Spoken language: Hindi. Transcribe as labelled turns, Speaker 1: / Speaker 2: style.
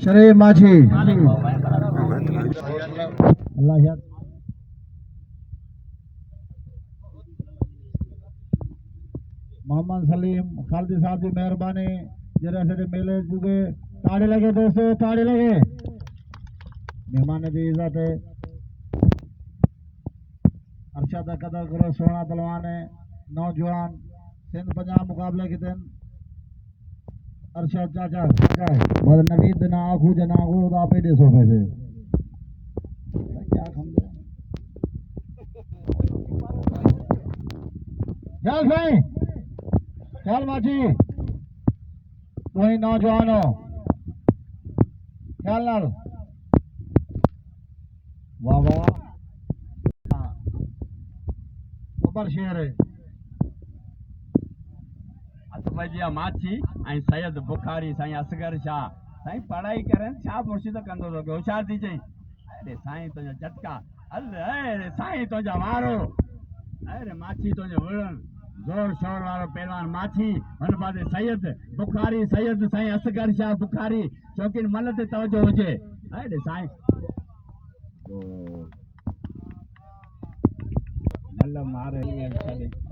Speaker 1: शरीफ माछी अल्लाह याद मोहम्मद सलीम खालिद साहब की मेहरबानी जरा से मेले चुके ताड़े लगे दोस्तों ताड़े लगे मेहमान की इज्जत है अरशद कदर करो सोना पहलवान है नौजवान सिंध पंजाब मुकाबले के दिन अरशद चाचा मगर नवीद ना आखू जना को आप ही 150 पैसे क्या समझे चल भाई चल माची कोई नौजवान हो चल नाल वाह वाह ऊपर शेर है
Speaker 2: भजिया माछी ऐं सैयद बुखारी साईं असगर शाह साईं पढ़ाई करें छा मुर्शिद कंदो तो होशियार थी चई अरे साईं तुंहिंजा झटका अरे साईं तुंहिंजा वारो अरे माछी तुंहिंजो विड़न जोर शोर वारो पहलवान माछी हुन पासे सैयद बुखारी सैयद साईं असगर शाह बुखारी छोकिन मन ते तवजो हुजे अरे साईं मल मारे